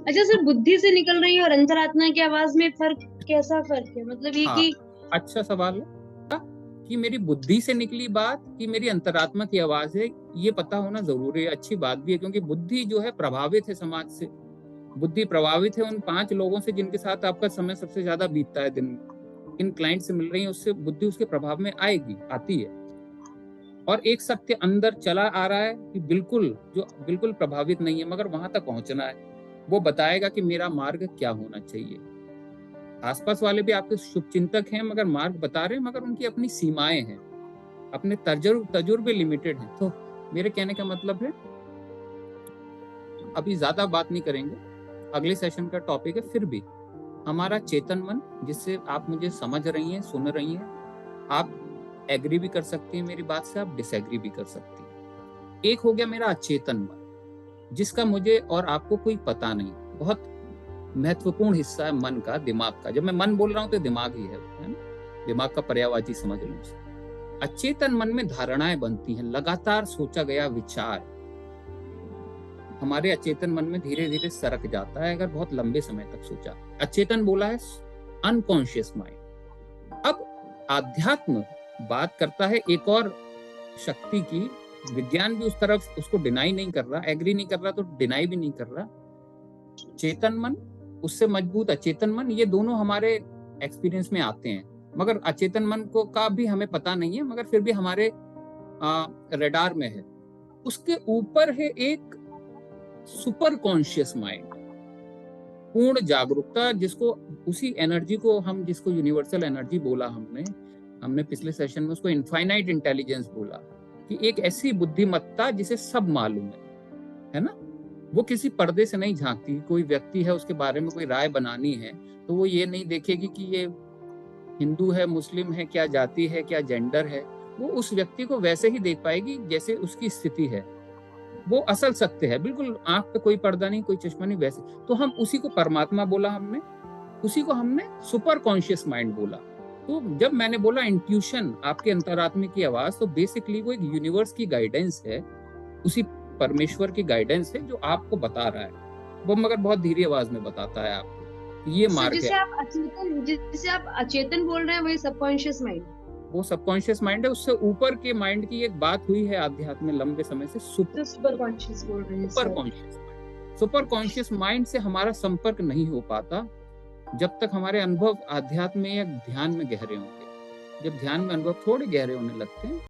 अच्छा सर, बुद्धि से निकल रही है और अंतरात्मा की आवाज में फर्क, कैसा फर्क है? मतलब ये हाँ, कि अच्छा सवाल है कि मेरी बुद्धि से निकली बात कि मेरी अंतरात्मा की आवाज है, ये पता होना जरूरी है। अच्छी बात भी है, क्योंकि बुद्धि जो है प्रभावित है समाज से। बुद्धि प्रभावित है उन 5 लोगों से जिनके साथ आपका समय सबसे ज्यादा बीतता है दिन में। इन क्लाइंट से मिल रही है, उससे बुद्धि उसके प्रभाव में आएगी, आती है। और एक सत्य अंदर चला आ रहा है कि बिल्कुल, जो बिल्कुल प्रभावित नहीं है, मगर वहां तक पहुंचना है। वो बताएगा कि मेरा मार्ग क्या होना चाहिए। आसपास वाले भी आपके शुभचिंतक हैं, मगर मार्ग बता रहे हैं, मगर उनकी अपनी सीमाएं हैं, अपने तजुर्बे लिमिटेड हैं। तो मेरे कहने का मतलब है, अभी ज्यादा बात नहीं करेंगे, अगले सेशन का टॉपिक है फिर भी हमारा चेतन मन, जिससे आप मुझे समझ रही हैं, सुन रही हैं। आप एग्री भी कर सकती हैं मेरी बात से, आप डिसएग्री भी कर सकती हैं। एक हो गया मेरा अचेतन मन, जिसका मुझे और आपको कोई पता नहीं। बहुत महत्वपूर्ण हिस्सा है मन का, दिमाग का। जब मैं मन बोल रहा हूं तो दिमाग ही है ना? दिमाग का पर्यायवाची समझ लो उसे। अचेतन मन में धारणाएं बनती हैं, लगातार सोचा गया विचार हमारे अचेतन मन में धीरे धीरे सरक जाता है, अगर बहुत लंबे समय तक सोचा। अचेतन बोला है अनकॉन्शियस माइंड। अब आध्यात्म बात करता है एक और शक्ति की। विज्ञान भी उस तरफ उसको डिनाई नहीं कर रहा, एग्री नहीं कर रहा, तो डिनाई भी नहीं कर रहा। चेतन मन, उससे मजबूत अचेतन मन, ये दोनों हमारे एक्सपीरियंस में आते हैं। मगर अचेतन मन को का भी हमें पता नहीं है, मगर फिर भी हमारे रेडार में है। उसके ऊपर है एक सुपर कॉन्शियस माइंड, पूर्ण जागरूकता, जिसको उसी एनर्जी को हम, जिसको यूनिवर्सल एनर्जी बोला हमने पिछले सेशन में उसको इनफाइनाइट इंटेलिजेंस बोला, कि एक ऐसी बुद्धिमत्ता जिसे सब मालूम है ना? वो किसी पर्दे से नहीं झांकती। कोई व्यक्ति है, उसके बारे में कोई राय बनानी है, तो वो ये नहीं देखेगी कि ये हिंदू है, मुस्लिम है, क्या जाति है, क्या जेंडर है। वो उस व्यक्ति को वैसे ही देख पाएगी जैसे उसकी स्थिति है। वो असल सत्य है, बिल्कुल आंख पे कोई पर्दा नहीं, कोई चश्मा नहीं, वैसे। तो हम उसी को परमात्मा बोला हमने, उसी को हमने सुपर कॉन्शियस माइंड बोला। तो जब मैंने बोला इंट्यूशन, आपके अंतरात्मा की आवाज, तो बेसिकली वो एक यूनिवर्स की गाइडेंस है, उसी परमेश्वर की गाइडेंस है जो आपको बता रहा है। वो मगर बहुत धीरे आवाज में बताता है आपको, ये सर, मार्ग है। जिसे आप अचेतन बोल रहे हैं, वही सबकॉन्शियस माइंड। वो सबकॉन्शियस माइंड है। उससे ऊपर के माइंड की एक बात हुई है आध्यात्म में लंबे समय से, तो सुपर कॉन्शियस बोल रहे हैं super sir. Conscious mind. Super conscious mind से हमारा संपर्क नहीं हो पाता जब तक हमारे अनुभव आध्यात्म में या ध्यान में गहरे होंगे। जब ध्यान में अनुभव थोड़े गहरे होने लगते हैं,